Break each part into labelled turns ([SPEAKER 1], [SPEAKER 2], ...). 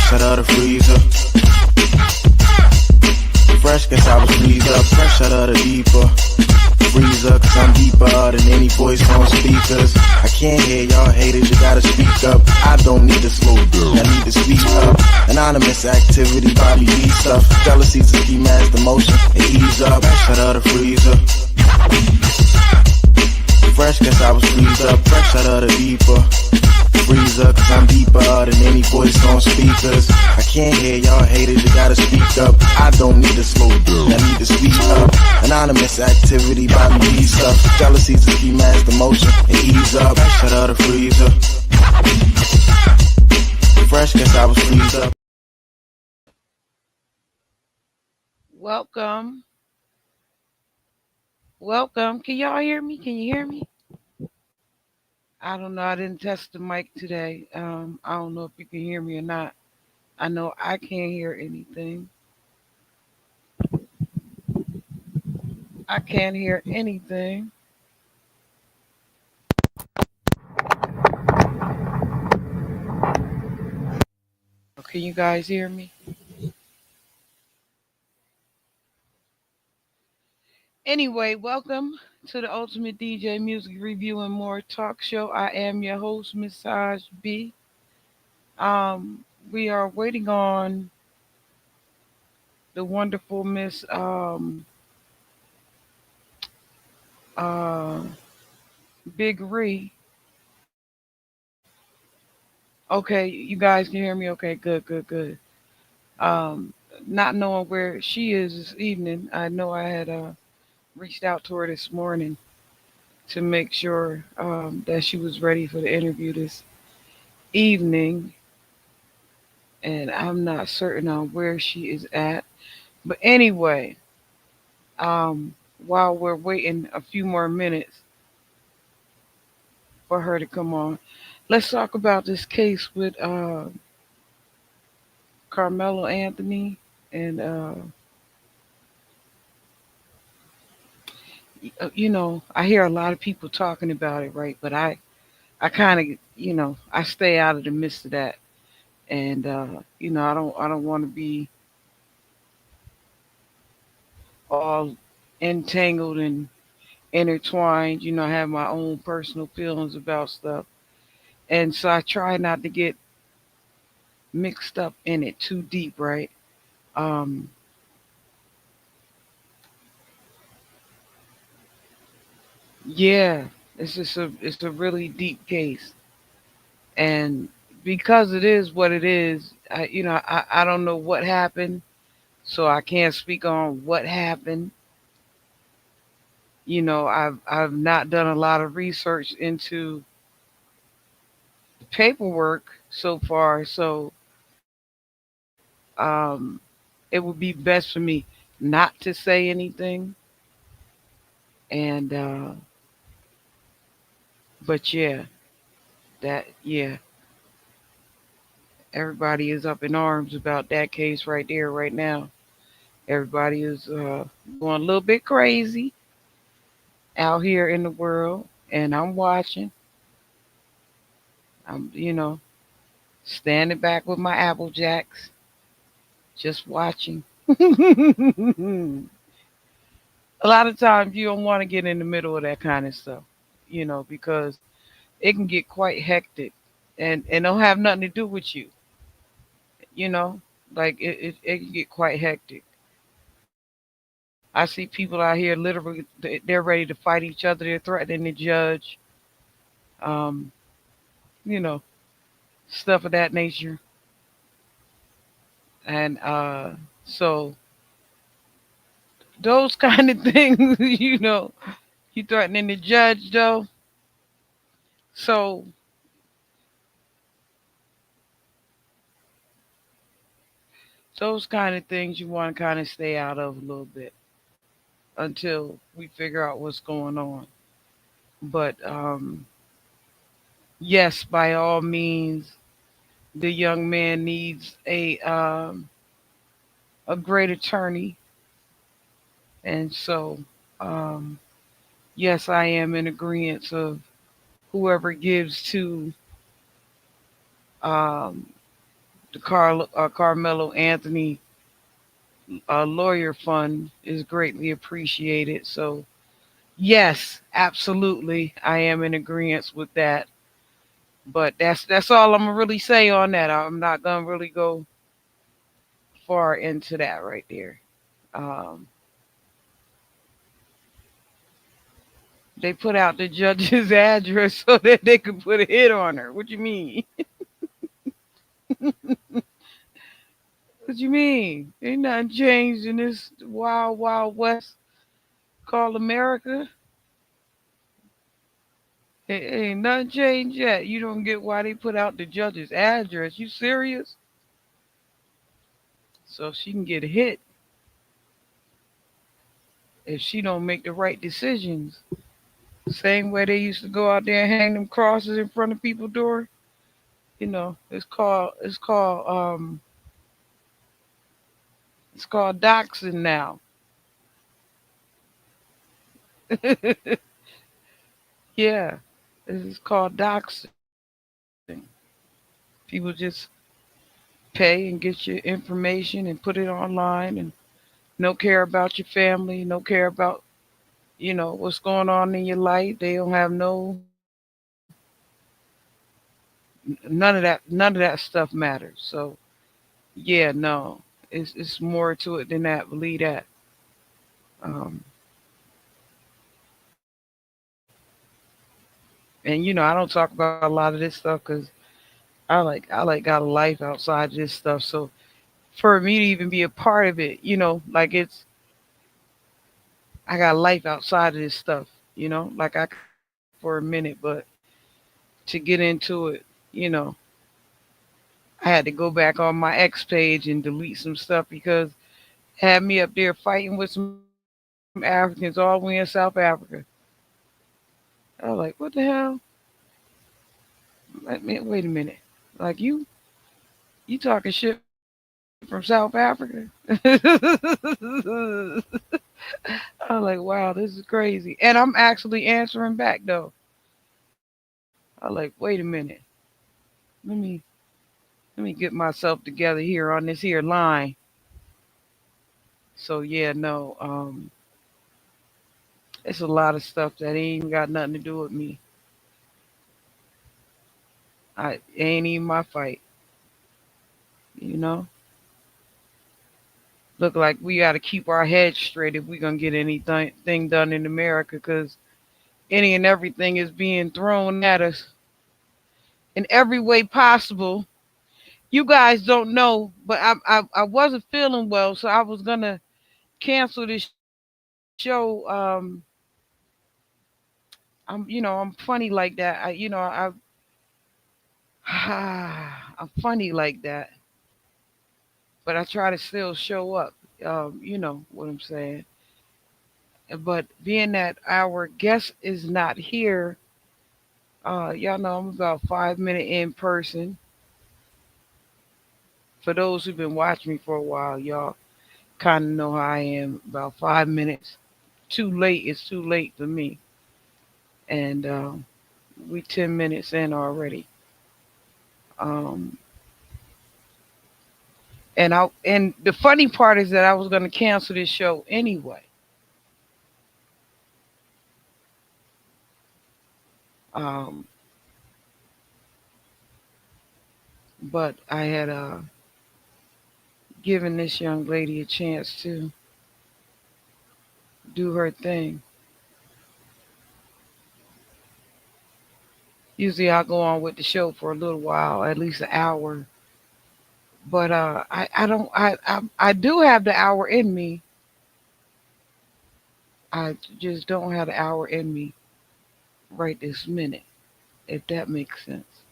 [SPEAKER 1] fresh out of the freezer. Fresh, guess I was freezed up, fresh out of the deeper freezer, cause I'm deeper than any voice on speakers. I can't hear y'all haters, you gotta speak up. I don't need to slow down, I need to speak up. Anonymous activity, Bobby B stuff. Jealousy's a ski mask, emotion, and ease up. Fresh out of the freezer. Fresh, guess I was freezed up, fresh out of the deeper freezer, cause I'm deeper than any voice on speakers. I can't hear y'all haters, you gotta speak up. I don't need to slow down, I need to speak up. Anonymous activity, Bobby B stuff. Jealousy's a ski mask, emotion, and ease up. Fresh out of the freezer. Fresh, guess I was freezed up.
[SPEAKER 2] Welcome. Welcome. Can y'all hear me? Can you hear me? I don't know. I didn't test the mic today. I don't know if you can hear me or not. I know I can't hear anything. I can't hear anything. Can you guys hear me? Anyway, welcome to the Ultimate DJ Music Review and More Talk Show. I am your host, Massage B. We are waiting on the wonderful Miss uh, Big Ree. Okay, you guys can hear me? Okay, good, good, good. Um, Not knowing where she is this evening, I know I had reached out to her this morning to make sure that she was ready for the interview this evening, and I'm not certain on where she is at. But anyway, um, while we're waiting a few more minutes for her to come on, let's talk about this case with Carmelo Anthony and I hear a lot of people talking about it, right? But I kind of, I stay out of the midst of that, and I don't want to be all entangled and intertwined. I have my own personal feelings about stuff, and so I try not to get mixed up in it too deep, right? Um, yeah, it's a really deep case, and because it is what it is, I don't know what happened, so I can't speak on what happened. I've not done a lot of research into the paperwork so far, so um, it would be best for me not to say anything. And but yeah, everybody is up in arms about that case right there, right now. Everybody is going a little bit crazy out here in the world, and I'm watching. I'm, standing back with my Apple Jacks, just watching. A lot of times you don't want to get in the middle of that kind of stuff, because it can get quite hectic, and don't have nothing to do with you, you know, like it can get quite hectic. I see people out here literally they're ready to fight each other. They're threatening the judge, um, you know, stuff of that nature, and so those kind of things, you threatening the judge though. So those kind of things you want to kind of stay out of a little bit until we figure out what's going on. But yes, by all means, the young man needs a great attorney, and so um, yes, I am in agreement of whoever gives to um, The Carmelo Anthony lawyer fund is greatly appreciated. So yes, absolutely, I am in agreement with that. But that's all I'm gonna really say on that. I'm not gonna really go far into that right there. Um, they put out the judge's address so that they could put a hit on her. What you mean? What you mean? Ain't nothing changed in this wild, wild west called America. Ain't nothing changed yet. You don't get why they put out the judge's address. You serious? So she can get hit if she don't make the right decisions. Same way they used to go out there and hang them crosses in front of people's door. It's called doxing now. Yeah, this is called doxing. People just pay and get your information and put it online and no care about your family, no care about what's going on in your life. They don't have none of that stuff matters. So yeah, no, it's more to it than that. Believe that. Um, and I don't talk about a lot of this stuff because I like got a life outside of this stuff. So for me to even be a part of it, like I got a life outside of this stuff. Like I could talk for a minute, but to get into it, you know, I had to go back on my X page and delete some stuff because it had me up there fighting with some Africans all the way in South Africa. I was like, what the hell? Wait a minute. Like you talking shit from South Africa? I was like, wow, this is crazy. And I'm actually answering back though. I was like, wait a minute. Let me let me get myself together here on this here line. So yeah, no, it's a lot of stuff that ain't even got nothing to do with me. It ain't even my fight, you know. Look like we got to keep our heads straight if we're gonna get anything thing done in America, because any and everything is being thrown at us in every way possible. You guys don't know, but I wasn't feeling well, so I was gonna cancel this show. I'm funny like that. I'm funny like that, but I try to still show up. You know what I'm saying. But being that our guest is not here, y'all know I'm about 5 minute in person. For those who've been watching me for a while, y'all kind of know how I am. About 5 minutes. Too late. It's too late for me. And we 10 minutes in already. Um, and the funny part is that I was gonna cancel this show anyway. Um, but I had given this young lady a chance to do her thing. Usually I'll go on with the show for a little while, at least an hour. But I don't I do have the hour in me. I just don't have the hour in me right this minute, if that makes sense.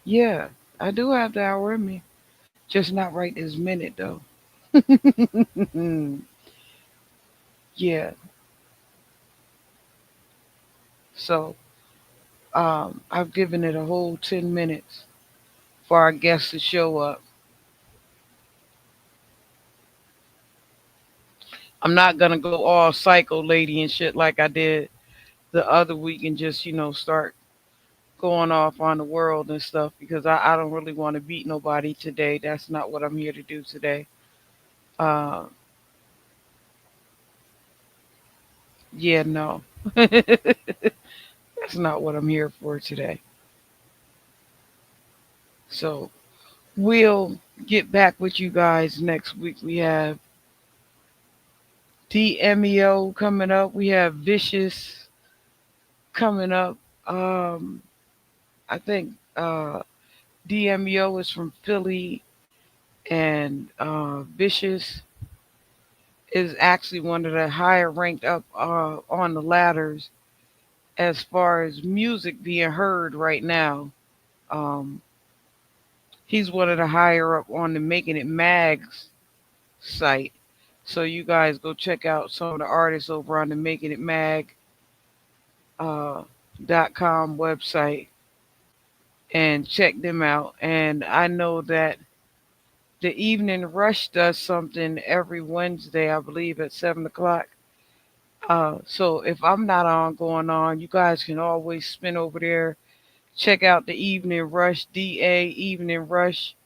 [SPEAKER 2] Yeah, I do have the hour in me, just not right this minute though. Yeah. So I've given it a whole 10 minutes for our guests to show up. I'm not gonna go all psycho lady and shit like I did the other week and just, start going off on the world and stuff because I don't really want to beat nobody today. That's not what I'm here to do today. Uh, yeah, no. That's not what I'm here for today. So we'll get back with you guys next week. We have DMEO coming up. We have Vicious coming up. Um, I think DMEO is from Philly, and Vicious is actually one of the higher ranked up on the ladders as far as music being heard right now. Um, he's one of the higher up on the Making It Mags site. So you guys go check out some of the artists over on the Making It Mag uh, .com website and check them out. And I know that the Evening Rush does something every Wednesday, I believe, at 7 o'clock. So if I'm not on going on, you guys can always spin over there. Check out the Evening Rush, DA Evening Rush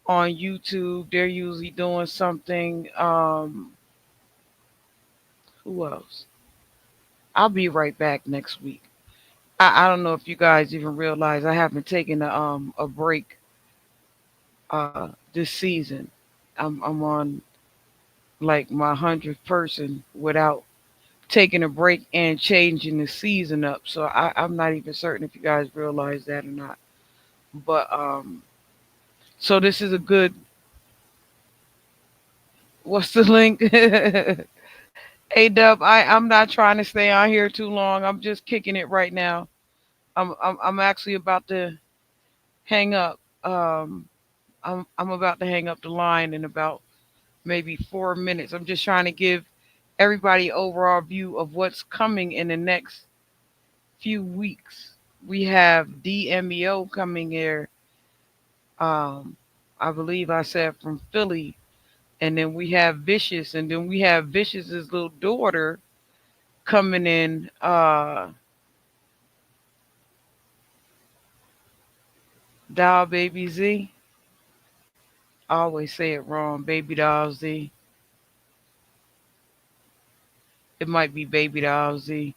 [SPEAKER 2] on YouTube. They're usually doing something. Who else? I'll be right back next week. I don't know if you guys even realize I haven't taken a break this season. I'm on like my 100th person without taking a break and changing the season up. So I'm not even certain if you guys realize that or not. But so this is a good. What's the link? Hey Dub, I'm not trying to stay on here too long. I'm just kicking it right now. I'm actually about to hang up. I'm about to hang up the line in about maybe 4 minutes. I'm just trying to give everybody overall view of what's coming in the next few weeks. We have DMEO coming here. Um, I believe I said from Philly, and then we have Vicious, and then we have Vicious's little daughter coming in. Doll Baby Z. I always say it wrong. Baby Doll Z. It might be Baby Doll Z.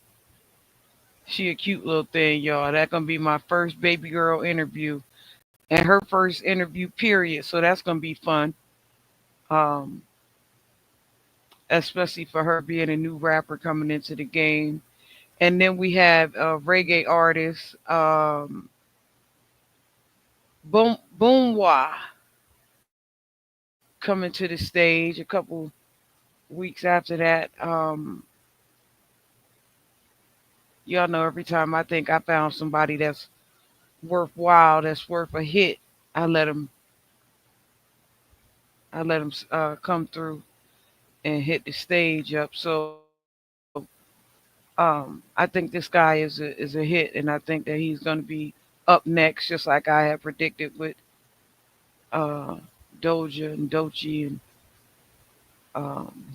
[SPEAKER 2] She a cute little thing, y'all. That gonna be my first baby girl interview and her first interview period. So that's gonna be fun. Um, especially for her being a new rapper coming into the game. And then we have a reggae artist, Boomwa, coming to the stage a couple weeks after that. Y'all know every time I think I found somebody that's worthwhile, that's worth a hit, I let them, come through and hit the stage up. So I think this guy is a hit, and I think that he's going to be up next, just like I had predicted with uh, Doja and Dochi and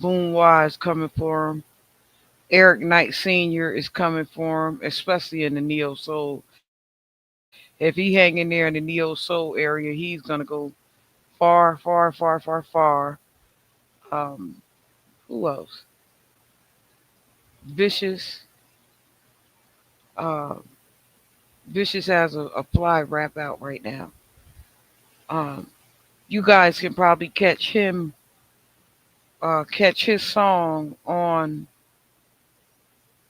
[SPEAKER 2] Boom Wise coming for him. Eric Knight Sr. is coming for him, especially in the neo soul. If he hang in there in the neo soul area, he's gonna go far, far, far, far, far. Um, who else? Vicious. Uh, Vicious has a fly rap out right now. Um, you guys can probably catch his song on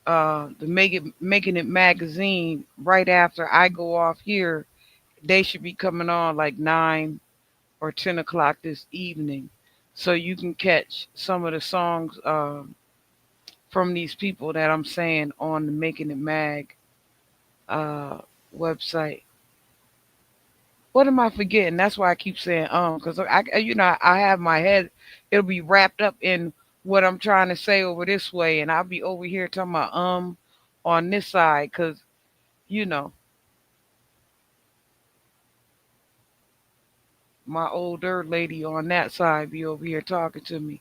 [SPEAKER 2] the Making It magazine right after I go off here. They should be coming on like 9 or 10 o'clock this evening, so you can catch some of the songs from these people that I'm saying on the Making It Mag uh, website. What am I forgetting? That's why I keep saying because I have my head. It'll be wrapped up in what I'm trying to say over this way, and I'll be over here talking about on this side because you know my older lady on that side be over here talking to me.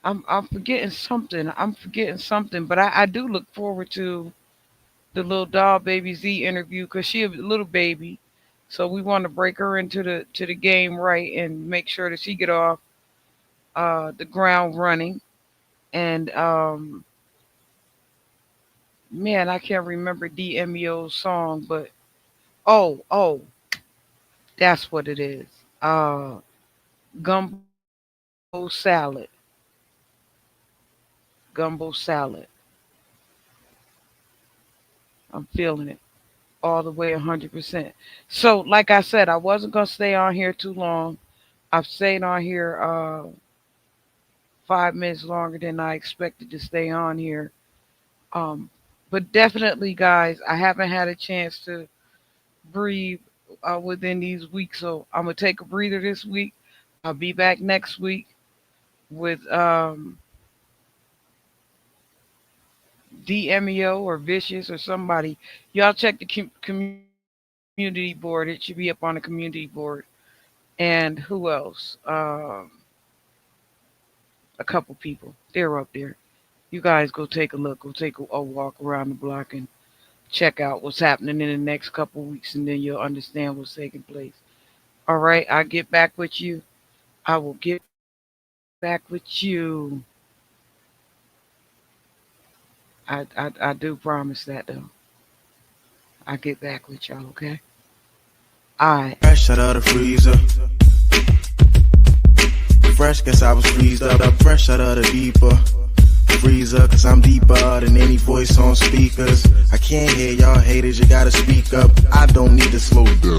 [SPEAKER 2] I'm forgetting something. I'm forgetting something, but I do look forward to the little doll baby Z interview because she a little baby, so we want to break her into the game right and make sure that she get off the ground running. And man, I can't remember DMEO's song, but oh, that's what it is. Gumbo salad, gumbo salad. I'm feeling it all the way 100%. So, like I said, I wasn't gonna stay on here too long. I've stayed on here 5 minutes longer than I expected to stay on here. Um, but definitely, guys, I haven't had a chance to breathe within these weeks, so I'm gonna take a breather this week. I'll be back next week with DMEO or Vicious or somebody. Y'all check the community board. It should be up on the community board. And who else? A couple people. They're up there. You guys go take a look. Go take a walk around the block and check out what's happening in the next couple weeks, and then you'll understand what's taking place. All right, I'll get back with you. I will get back with you. I do promise that though. I'll get back with y'all. Okay. All right.
[SPEAKER 1] Fresh out of the freezer. Fresh, guess I was freezed up. Fresh out of the deeper freezer, cause I'm deeper than any voice on speakers. I can't hear y'all haters, you gotta speak up. I don't need to slow down.